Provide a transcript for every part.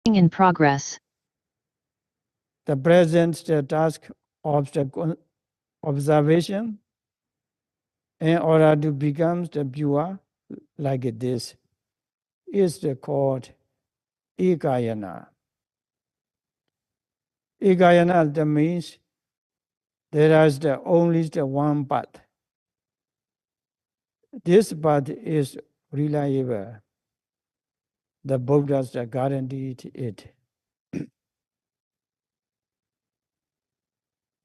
In progress. The present task of the observation, in order to become the pure like this, is called Ekayana. Ekayana, that means there is only the one path. This path is reliable. The Buddhas guaranteed it.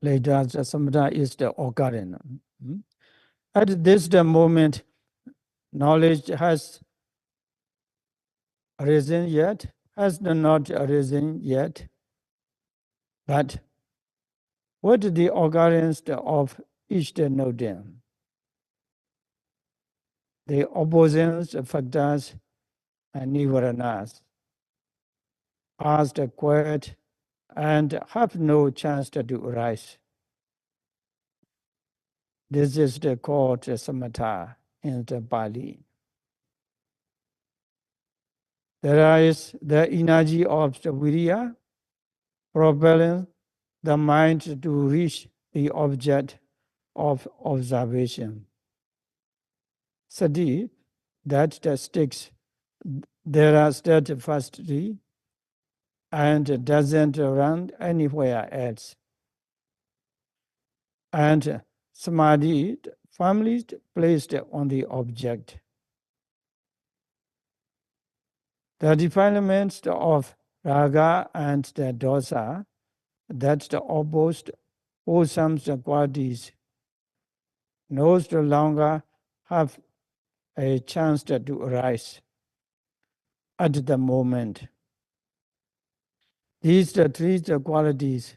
Later, the samatha is the occurrence. At this moment, knowledge has arisen yet, has not arisen yet. But what is the occurrence of each node? The opposites, factors, and nivaranas are quiet and have no chance to arise. This is called samatha in the Pali. There is the energy of the viriya propelling the mind to reach the object of observation. Sati, that sticks, there are steadfastly and doesn't run anywhere else. And samadhi, firmly placed on the object. The defilements of raga and the dosa, that's the opposed wholesome qualities, no longer have a chance to arise at the moment. These three qualities,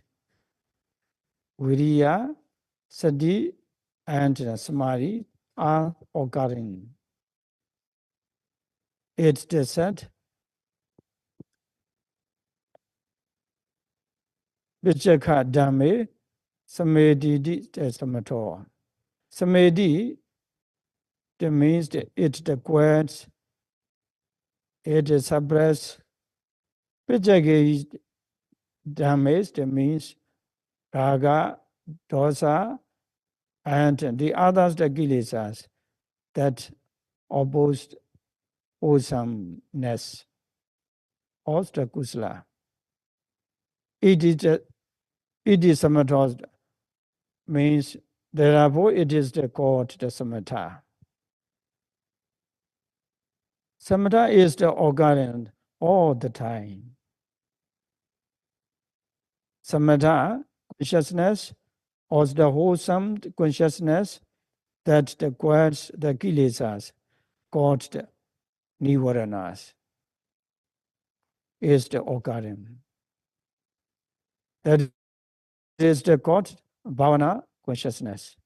viriya, sati, and samadhi, are occurring. It's the said, vichakha dhamme, samadhi samato. Samadhi, that means it quiets, it suppresses. Vichakha dhamme, that means raga, dosa, and the others, the kilesas, that opposed wholesomeness of the kusala. It is samatha, means therefore it is called the samatha. Samatha is the occurrent all the time. Samatha, consciousness, or the wholesome consciousness that quiets the kilesas, called the nivaranas, is the occurrent. That is the called bhavana consciousness.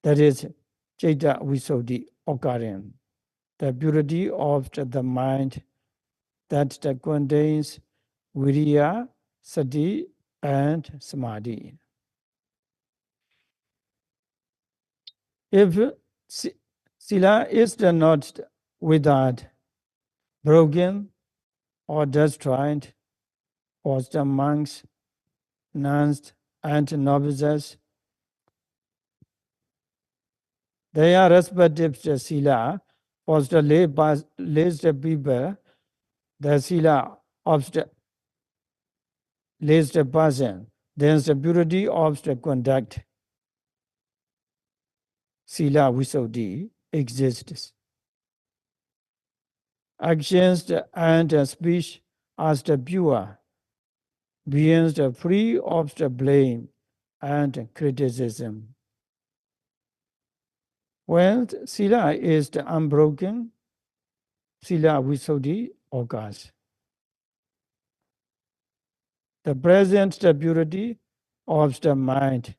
That is Chaita Visuddhi occurring, the purity of the mind that contains viriya, sati, and samadhi. If sila is not without, broken, or destroyed, or the monks, nuns, and novices, they are respective sila. For the lazy people, the sila of the lazy person, then the purity of the conduct, sila visuddhi, exists. Actions and speech as the pure, beings free of the blame and criticism. When sila is the unbroken, sila visuddhi occurs. The present purity of the mind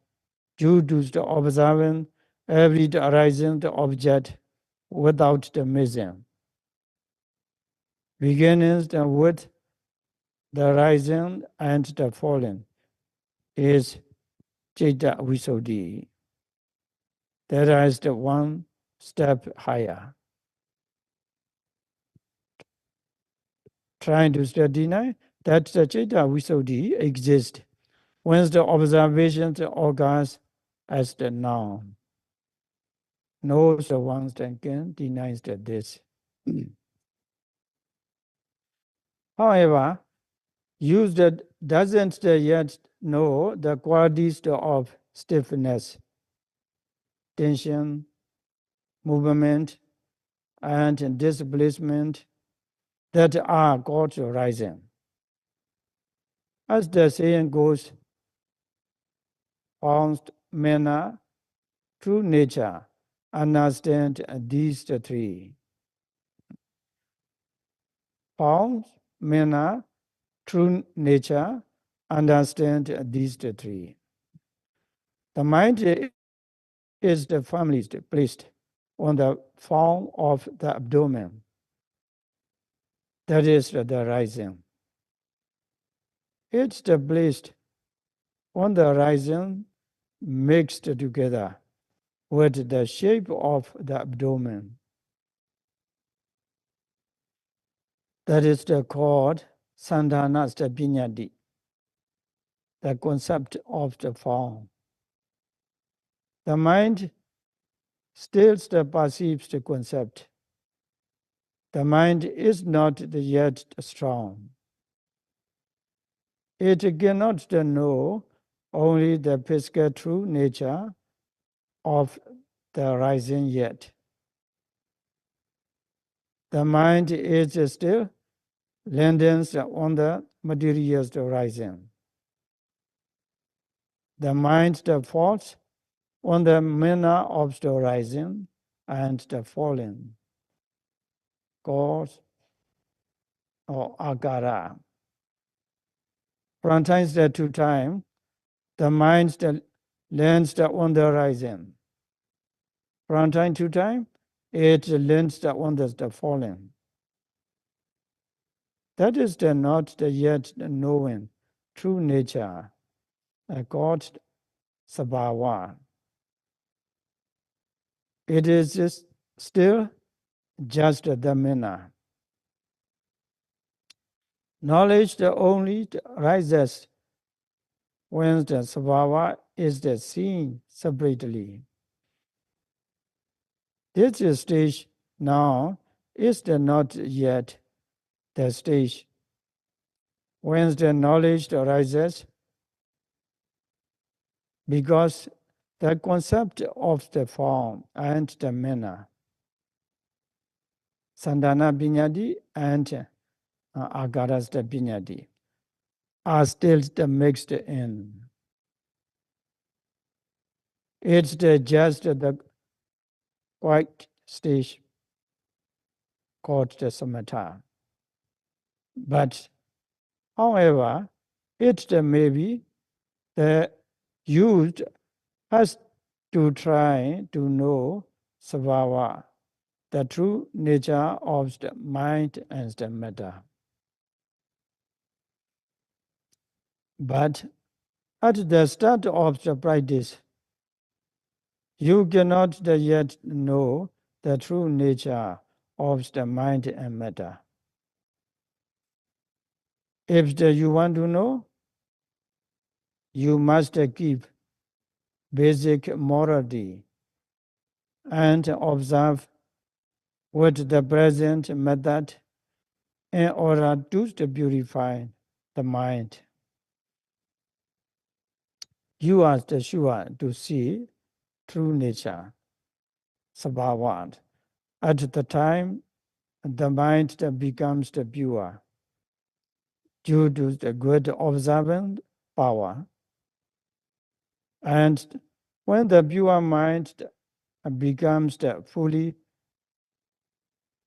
due to the observing every arising object without the missing. Beginnings with the rising and the falling is Citta Visuddhi. That is the one step higher. trying to deny that the Citta Visuddhi exists when the observation occurs as the noun. No one can deny this. However, use that doesn't yet know the qualities of stiffness, tension, movement, and displacement that are called rising. As the saying goes, forms, manner, true nature, understand these three. Forms, manner, true nature, understand these three. The mind is the firmly placed on the form of the abdomen. That is the rising. It's the placed on the rising mixed together with the shape of the abdomen. That is the called Sandhana Piñati, the concept of the form. The mind still perceives the concept. The mind is not yet strong. It cannot know only the physical true nature of the rising yet. The mind is still landed on the materials rising. The mind falls on the manner of the rising and the falling, cause or agara. From time to time, the mind lands on the rising. From time to time, it lands on the falling. That is not yet knowing true nature, called sabhava. It is still just the manner. Knowledge only rises when the sabhava is seen separately. This stage now is not yet the stage when the knowledge arises, because the concept of the form and the manner, Sandhana Piñati and Agarasta Piñati, are still mixed in. It's just the quiet stage called the samatha. But, however, it may be the youth has to try to know sabhava, the true nature of the mind and the matter. But at the start of the practice, you cannot yet know the true nature of the mind and matter. If you want to know, you must keep basic morality and observe with the present method in order to purify the mind. You are sure to see true nature, sabhava. At the time, the mind becomes pure due to the good observant power. And when the pure mind becomes fully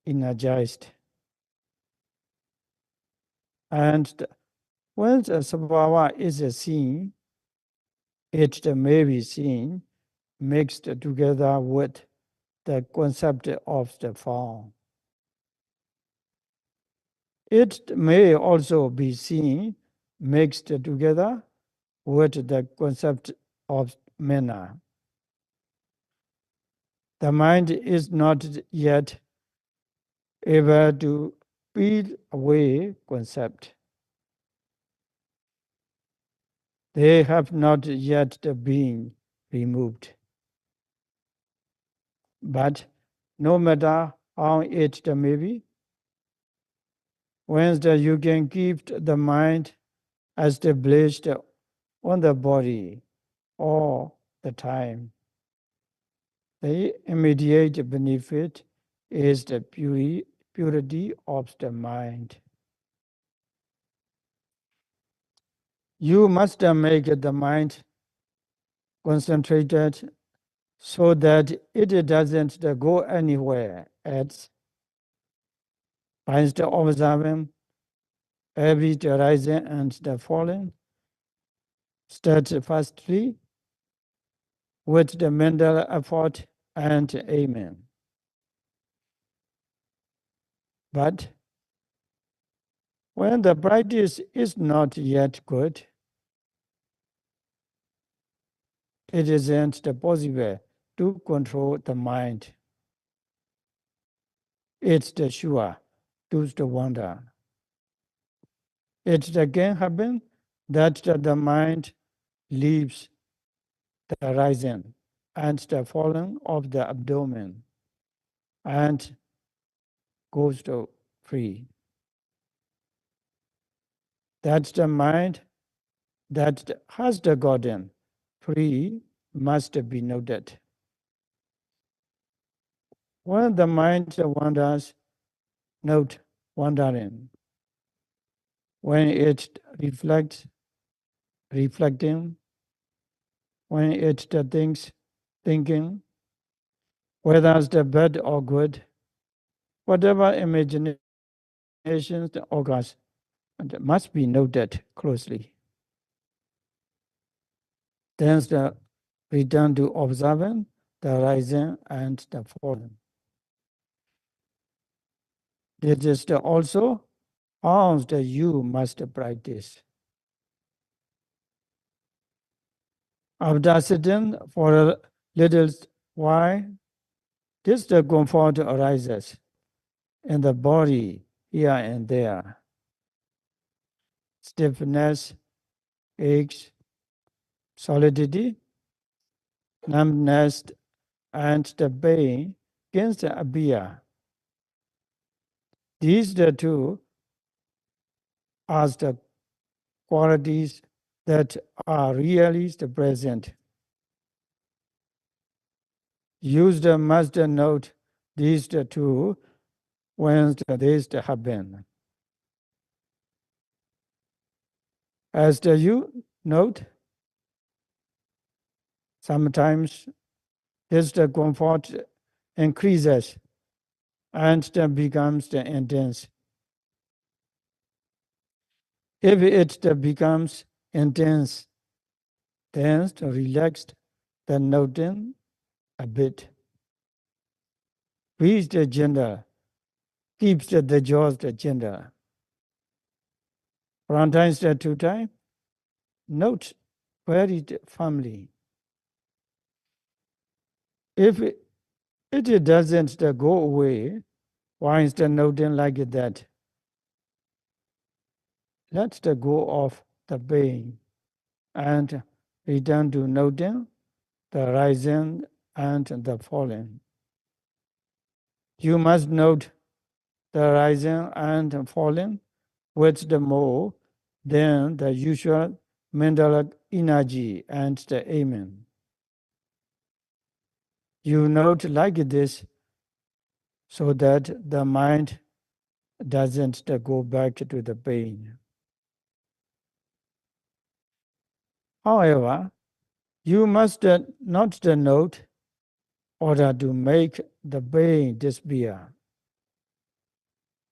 energized, and when the sabhava is seen, it may be seen mixed together with the concept of the form. It may also be seen mixed together with the concept of manner. The mind is not yet able to peel away concept. They have not yet been removed. But no matter how it may be, once you can keep the mind established on the body all the time, the immediate benefit is the purity of the mind. You must make the mind concentrated so that it doesn't go anywhere else. By observing every rising and the falling steadfastly with the mental effort and aiming. But when the practice is not yet good, it isn't possible to control the mind. It's the sure to the wonder. It can happen that the mind leaves the rising and the falling of the abdomen and goes to free. That's the mind that has the gotten free must be noted. When the mind wanders, note wandering. When it reflecting. When it thinks, thinking, whether it's the bad or good, whatever imaginations occurs, and must be noted closely. Then the return to observing the rising and the falling. This is also how you must practice. After sitting for a little while, this the comfort arises in the body here and there. Stiffness, aches, solidity, numbness, and the pain can appear. These the two are the qualities that are really present. Use the master note these the two when these happen. As you note, sometimes this the comfort increases and then becomes the intense. If it becomes intense, then relaxed, then noting a bit. Reach the gender, keeps the jaws the gender. From time to time, note very firmly. If it doesn't go away, why is the noting like that? Let the go of the pain and return to noting the rising and the falling. You must note the rising and falling with the more than the usual mental energy and the aiming. You note like this so that the mind doesn't go back to the pain. However, you must not note order to make the pain disappear,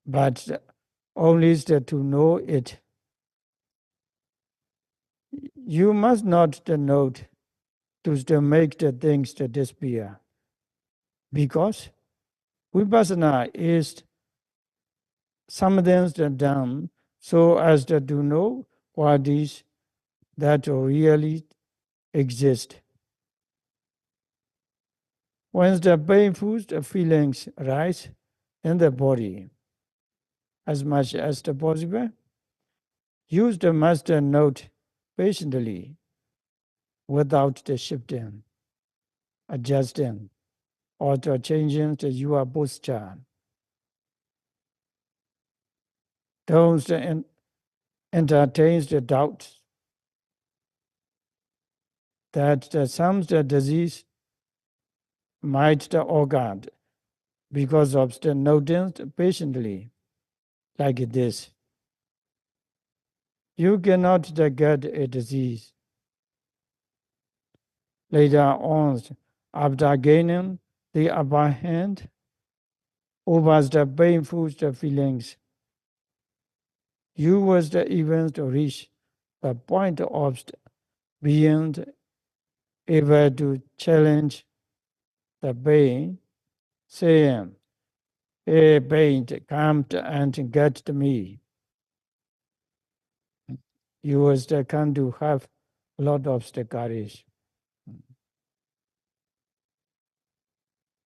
but only to know it. You must not note to make the things to disappear, because Vipassana is something done so as to know qualities that really exist. Once the painful feelings arise in the body, as much as possible. Use the master note patiently without the shifting, adjusting, or the changing your posture. Don't entertain the doubt that some disease might occur because of the noting patiently like this. You cannot get a disease. Later on, after gaining the upper hand over the painful feelings, you was even to reach the point of being able to challenge the pain, saying, "Hey, pain, come and get me." You was the kind to have a lot of the courage.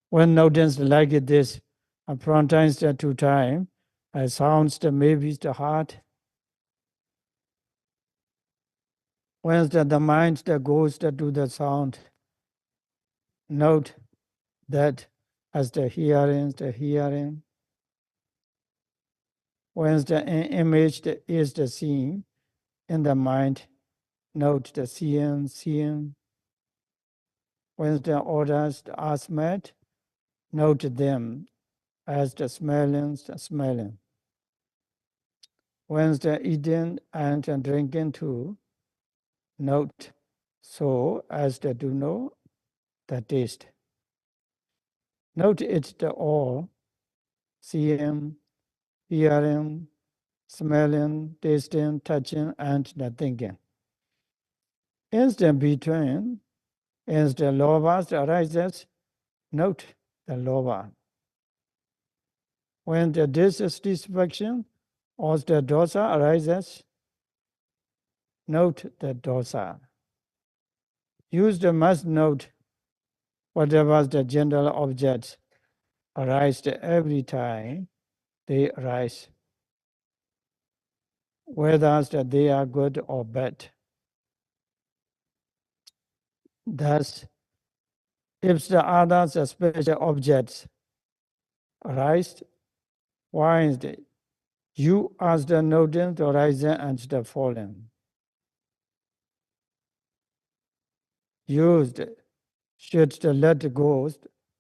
When noticed like this, from time to time, sounds the maybe the heart. When the mind that goes to the sound, note that as the hearing. When the image is the seen in the mind, note the seeing. When the orders are smelled, note them as the smelling. When the eating and drinking too, note so as to do know the taste. Note it the all, seeing, hearing, smelling, tasting, touching, and the thinking. Instant between, as the lobas arises, note the loba. When the dissatisfaction or the dosa arises, note the dosa. Use the must note whatever the general objects arise every time they arise, whether they are good or bad. Thus, if the others special objects arise, why is it? You as the noting the rising and the falling. Used should the let go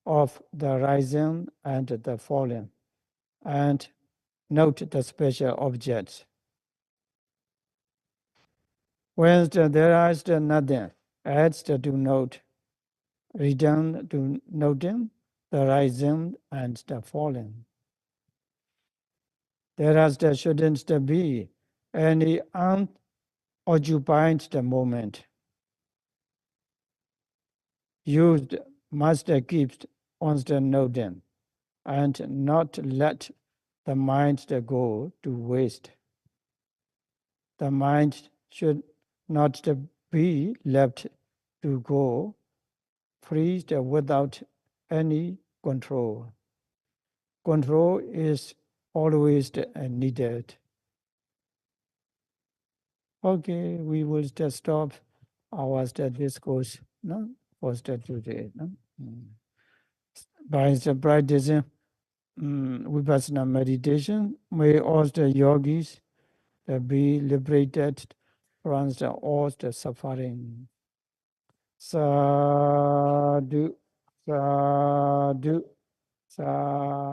of the rising and the falling, and note the special objects. When there is nothing, adds the do note, return to noting the rising and the falling. There shouldn't be any unoccupied the moment. Used must keep on the noting and not let the mind go to waste. The mind should not be left to go free without any control. Control is always needed. Okay, we will just stop our discourse for today. No? By the practicing Vipassanā meditation, may all the yogis be liberated from all the suffering. Sadhu, sadhu, sadhu.